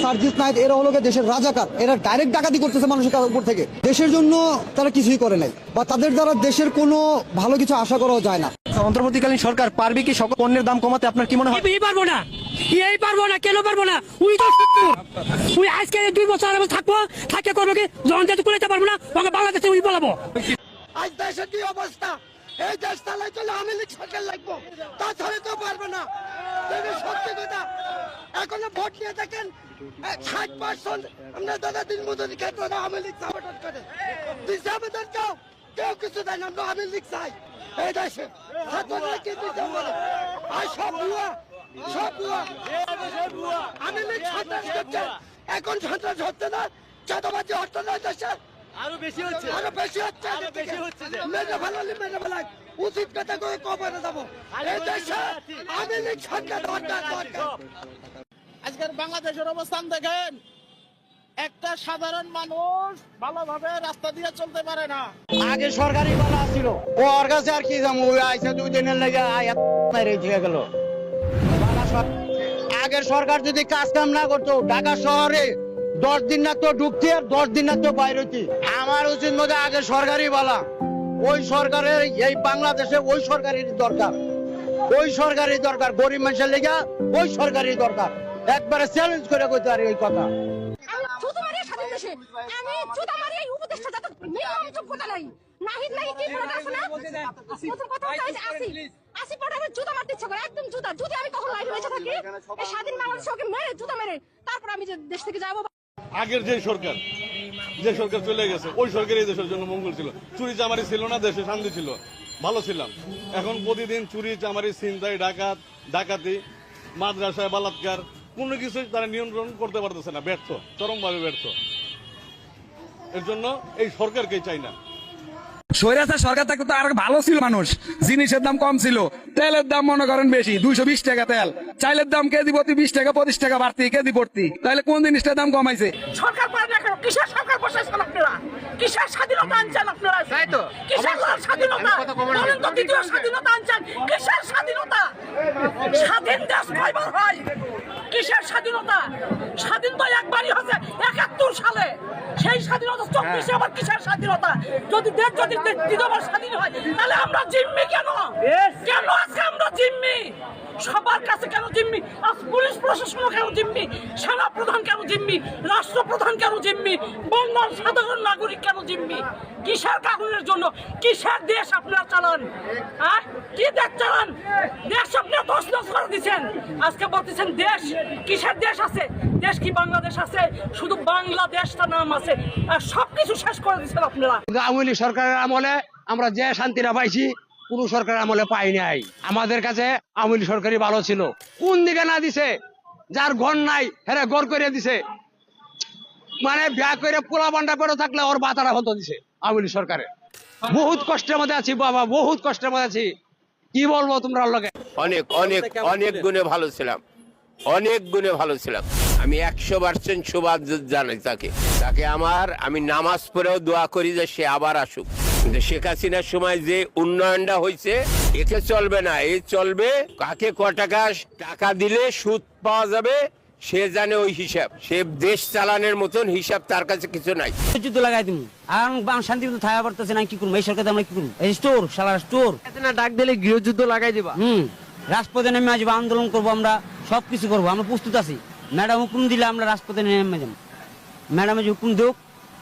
Sarjis night এরা হলো দেশের রাজাকার, এরা ডাইরেক্ট ডাকাতি করতেছে মানুষের উপর থেকে। দেশের জন্য তারা কিছুই করে নাই, বা তাদের দ্বারা দেশের কোনো ভালো কিছু আশা করাও যায় না। অন্তর্বর্তীকালীন সরকার পারবে কি সকল পণ্যের দাম কমাতে? আপনার কি মনে হয়? পারবো না, পারবো না, কেন পারবো না? উই তো উই আজকে 2 বছর আমি থাকবো, থাকে করবো কি? যখন যেতে করতে পারবো না, ওকে বাংলাদেশে উই বলাবো। আজ দেশের কি অবস্থা, এই দেশ চালাই চলে আওয়ামী লীগ সরকার লাগবো, তাছাড়া তো পারবে না। সত্যি কথা, এখনো ভোট নিয়ে দেখেন 60% আমরা দাদা দিন মজুরি ক্ষেত্রে আওয়ামী লীগ সাপোর্ট করে দিচ্ছে। আমাদের কেউ কিছু দেয় না, আমরা আওয়ামী লীগ চাই এই দেশে। ছাত্ররা কি দিচ্ছে বলে, আর সব ভুয়া, সব ভুয়া। আওয়ামী লীগ সন্ত্রাস করছে, এখন সন্ত্রাস হচ্ছে না, চাঁদাবাজি হচ্ছে না দেশে, আরো বেশি হচ্ছে, আরো বেশি হচ্ছে, আরো বেশি হচ্ছে। মেরে ফেলালি মেরে ফেলাই, উচিত কথা করে কবরে যাবো। এই দেশে আওয়ামী লীগ সরকার দরকার, দরকার। আজকের বাংলাদেশের অবস্থান দেখেন, একটা সাধারণ মানুষ ভালোভাবে রাস্তা দিয়ে চলতে পারে না। আগে সরকারি বালা ছিল, ওর কাছে আর কি যাবো, ওই আইসা 2 দিনের লেগে মেরে দিয়ে গেল। আগের সরকার যদি কাজ কাম না করতো, ঢাকা শহরে 10 দিন না তো ঢুকতে আর 10 দিন না তো বাইরে হইতে। আমার উচিত মধ্যে আগে সরকারি বালা, ওই সরকারের এই বাংলাদেশে ওই সরকারের দরকার, ওই সরকারি দরকার। গরিব মানুষের লেগে ওই সরকারি দরকার। একবারে চ্যালেঞ্জ করে কইতে পারি এই কথা। আগের যে সরকার চলে গেছে, ওই সরকারই দেশের জন্য মঙ্গল ছিল। চুরি চামারি ছিল না, দেশে শান্তি ছিল, ভালো ছিলাম। এখন প্রতিদিন চুরি চামারি, ছিনতাই, ডাকাতি, মাদ্রাসায় বালাৎকার, কোনো কিছু তারা নিয়ন্ত্রণ করতে পারতেছে না, ব্যর্থ, চরমভাবে ব্যর্থ। এর জন্য এই সরকারকেই চাই না। স্বৈরাচার সরকার থাকতে তো আর ভালো ছিল, মানুষ জিনিসের দাম কম ছিল, তেলের দাম মনে করেন বেশি, 220 টাকা তেল, চাইলের দাম কেজি প্রতি 20 টাকা 25 টাকা বাড়তি কেজি ভর্তি। তাহলে কোন জিনিসটার দাম কমাইছে? সরকার পারে না কেন? কিসের সরকার বসাইছেন আপনারা? কিসের স্বাধীনতা আনছেন আপনারা? তাই তো, কিসের স্বাধীনতা? বলেন তো, দ্বিতীয় স্বাধীনতা আনছেন, কিসের স্বাধীনতা? স্বাধীন দেশ কয়বার হয়? কিসের স্বাধীনতা? স্বাধীন তো একবারই হচ্ছে 71 সালে, সেই স্বাধীনতা 24-এ আবার কিসের স্বাধীনতা? যদি দেশ যদি দ্বিতীয়বার স্বাধীন হয়, তাহলে আমরা জিম্মি কেন? কেন আজকে আমরা জিম্মি? সবার কাছে কেন জিম্মি? আজ পুলিশ প্রশাসন কেন জিম্মি? সেনা প্রধান কেন জিম্মি? রাষ্ট্রপ্রধান কেন জিম্মি? বন্যার সাধারণ নাগরিক কেন জিম্মি? কিসের কারণের জন্য? কিসের দেশ আপনারা চালান? কি দেশ চালান? দেশ আপনারা তছনছ করে দিচ্ছেন। আজকে বলতেছেন দেশ, কিসের দেশ আছে? দেশ কি বাংলাদেশ আছে? শুধু বাংলাদেশটা নাম আছে, আর সবকিছু শেষ করে দিচ্ছেন আপনারা। আওয়ামী লীগ সরকারের আমলে আমরা যে শান্তিটা পাইছি, কোন সরকার আমলে পাই নাই। আমাদের কাছে আওয়ামী লীগ সরকারই ভালো ছিল। কোন দিকে না দিছে, যার ঘর নাই হ্যাঁ ঘর করে দিছে, মানে বিয়া করে পোলা বান্ডা করে থাকলে ওর বাতারা হতো দিছে আওয়ামী লীগ সরকারে। বহুত কষ্টের মধ্যে আছি বাবা, বহুত কষ্টের মধ্যে আছি, কি বলবো তোমরা লোকে। অনেক অনেক অনেক গুণে ভালো ছিলাম, অনেক গুণে ভালো ছিলাম। আমি 100% সুবাদ জানাই তাকে আমি নামাজ পড়েও দোয়া করি যে সে আবার আসুক। কিন্তু শেখ হাসিনার সময় যে উন্নয়নটা হয়েছে, এতে চলবে না। এই চলবে কাকে টাকা দিলে সুদ পাওয়া যাবে, সে জানে ওই হিসাব। সে দেশ চালানোর মতন হিসাব তার কাছে কিছু নাই। যুদ্ধ লাগাই দিমু, আর শান্তি মতো থাকা পারতেছে না, কি করবো? এই সরকার আমরা কি করবো? এই স্টোর, সারা স্টোর ডাক দিলে গৃহযুদ্ধ লাগাই দিবা। রাজপথে নেমে আসবো, আন্দোলন করবো, আমরা সবকিছু করবো, আমরা প্রস্তুত আছি। ম্যাডাম হুকুম দিলে আমরা রাজপথে নেমে যাবো। ম্যাডাম যে হুকুম দেখ,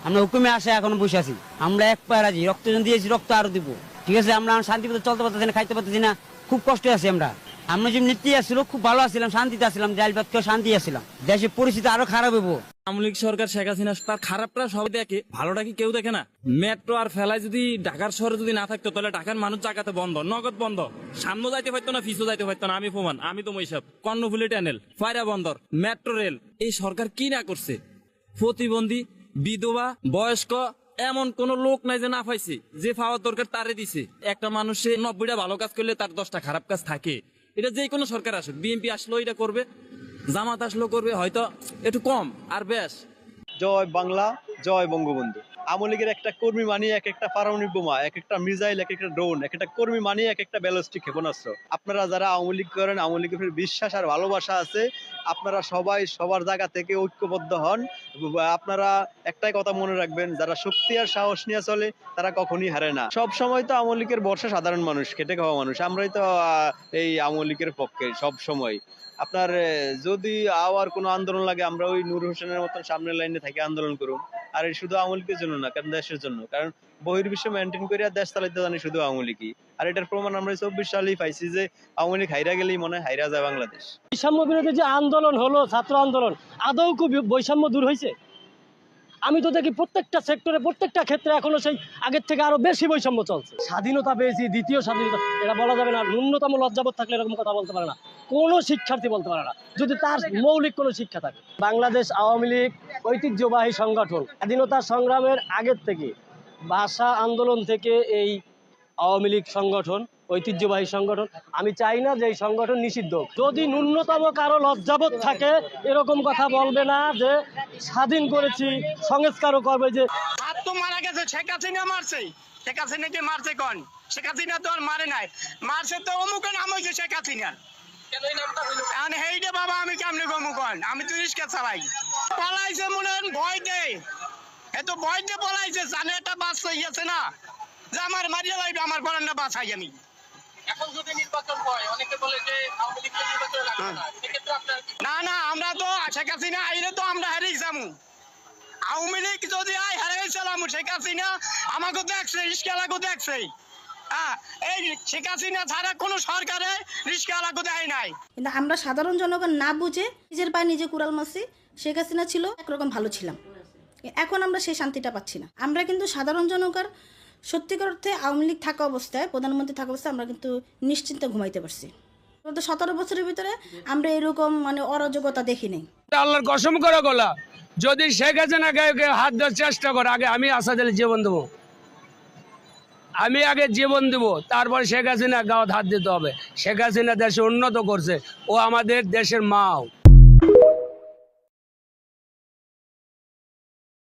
আমরা হুকুমে আসে এখনো বসে আছি। আমরা এক পায়ে রাজি, রক্ত দিয়েছি, রক্ত আরো দিব। ঠিক আছে, আমরা শান্তি মতো চলতে পারতেছি না, খাইতে পারতেছি না, খুব কষ্ট আছি আমরা। আমরা যে নীতি আসছিল খুব ভালো আসছিলাম, শান্তিতে আসছিলাম, জাল ভাত খেয়ে শান্তি আসছিলাম। দেশের পরিস্থিতি আরো খারাপ হবো। আওয়ামী লীগ সরকার শেখ হাসিনা তার খারাপটা সবাই দেখে, ভালোটা কি কেউ দেখে না? মেট্রো আর ফেলায় যদি ঢাকার শহরে যদি না থাকতো, তাহলে ঢাকার মানুষ জায়গাতে বন্ধ, নগদ বন্ধ, সামনে যাইতে পারতো না, পিছু যাইতে পারতো না। আমি প্রমাণ, আমি তো মৈশাব। কর্ণফুলী টানেল, ফায়রা বন্দর, মেট্রো রেল, এই সরকার কি না করছে? প্রতিবন্ধী, বিধবা, বয়স্ক, এমন কোন লোক নাই যে না পাইছে, যে পাওয়ার দরকার তারে দিছে। একটা মানুষে 90টা ভালো কাজ করলে তার 10টা খারাপ কাজ থাকে। এটা যে কোনো সরকার আসুক, বিএনপি আসলো এটা করবে, জামাত আসলো করবে, হয়তো একটু কম আর বেশ। জয় বাংলা, জয় বঙ্গবন্ধু। আওয়ামী লীগের একটা কর্মী মানিয়ে এক একটা পারমাণবিক বোমা, এক একটা মিসাইল, এক একটা ড্রোন, এক একটা কর্মী মানিয়ে এক একটা ব্যালিস্টিক ক্ষেপণাস্ত্র। আপনারা যারা আওয়ামী লীগ করেন, আওয়ামী লীগের বিশ্বাস আর ভালোবাসা আছে, আপনারা সবাই সবার জায়গা থেকে ঐক্যবদ্ধ হন। আপনারা একটাই কথা মনে রাখবেন, যারা শক্তি আর সাহস নিয়ে চলে তারা কখনই হারে না। সব সময় তো আওয়ামী লীগের বর্ষা সাধারণ মানুষ, খেটে খাওয়া মানুষ, আমরাই তো এই আওয়ামী লীগের পক্ষে সব সময়। আপনার যদি আওয়ার কোনো আন্দোলন লাগে, আমরা ওই নূর হোসেনের মতন সামনের লাইনে থেকে আন্দোলন করুন। আর এই শুধু আওয়ামী লীগের জন্য না, কারণ দেশের জন্য, কারণ বহির্বিশ্ব মেনটেন করে দেশ চালাইতে জানি শুধু আওয়ামী লীগই। আর এটার প্রমাণ আমরা 24 সালেই পাইছি যে আওয়ামী লীগ হাইরা গেলেই মনে হয় হাইরা যায় বাংলাদেশ। বৈষম্য বিরোধী যে আন্দোলন হলো, ছাত্র আন্দোলন, আদৌ কি বৈষম্য দূর হয়েছে? আমি তো দেখি প্রত্যেকটা সেক্টরে, প্রত্যেকটা ক্ষেত্রে এখনো সেই আগের থেকে আরো বেশি বৈষম্য চলছে। স্বাধীনতা পেয়েছি, দ্বিতীয় স্বাধীনতা, এটা বলা যাবে না। ন্যূনতম লজ্জাবোধ থাকলে এরকম কথা বলতে পারে না কোনো শিক্ষার্থী, বলতে পারে না যদি তার মৌলিক কোনো শিক্ষা থাকে। বাংলাদেশ আওয়ামী লীগ ঐতিহ্যবাহী সংগঠন, স্বাধীনতা সংগ্রামের আগের থেকে, ভাষা আন্দোলন থেকে এই আওয়ামী লীগ সংগঠন ঐতিহ্যবাহী সংগঠন। আমি চাই না যে এই সংগঠন নিষিদ্ধ হোক। যদি ন্যূনতম কারো লজ্জাবোধ থাকে এরকম কথা বলবে না যে স্বাধীন করেছি, সংস্কারও করবে। যে তো মারা গেছে, শেখ হাসিনা মারছে, শেখ হাসিনাকে মারছে কোন? শেখ হাসিনা তো আর মারে নাই, মারছে তো অমুক নাম হয়েছে শেখ হাসিনার। হেইডে বাবা আমি কেমনে অমুক, আমি তো রিক্সা চালাই। পলাইছে মনে হয় ভয় দেয়, এত ভয় দিয়ে পলাইছে, জানে একটা বাস হইয়াছে না যে আমার মারিয়া লাগবে, আমার পড়ার না বাসাই আমি। এখন যদি নির্বাচন হয় অনেকে বলে যে আওয়ামী লীগকে নির্বাচন লাগবে না, সেক্ষেত্রে আপনার না না, আমরা তো শেখ হাসিনা আইলে তো আমরা হারিয়ে যাবো। আওয়ামী লীগ যদি আয় হারিয়ে গেছিলাম, শেখ হাসিনা আমাকে দেখছে, রিস্কালাকে দেখছে। এই শেখ হাসিনা ছাড়া কোনো সরকারে রিস্কালাকে দেয় নাই। কিন্তু আমরা সাধারণ জনগণ না বুঝে নিজের পায়ে নিজে কুড়াল মারছি। শেখ হাসিনা ছিল একরকম ভালো ছিলাম, এখন আমরা সেই শান্তিটা পাচ্ছি না। আমরা কিন্তু সাধারণ জনগণ সত্যিকার অর্থে আওয়ামী লীগ থাকা অবস্থায়, প্রধানমন্ত্রী থাকা অবস্থায় আমরা কিন্তু নিশ্চিন্তে ঘুমাইতে পারছি। 17 বছরের ভিতরে আমরা এরকম অরাজকতা দেখি নাই। আল্লাহর কসম করে গোলা, যদি শেখ হাসিনা গায়ে হাত দেওয়ার চেষ্টা করে, আগে আমি আসাদ আলী জীবন দেবো, আমি আগে জীবন দেবো, তারপর শেখ হাসিনা গায়ে হাত দিতে হবে। শেখ হাসিনা দেশে উন্নত করছে, ও আমাদের দেশের মা।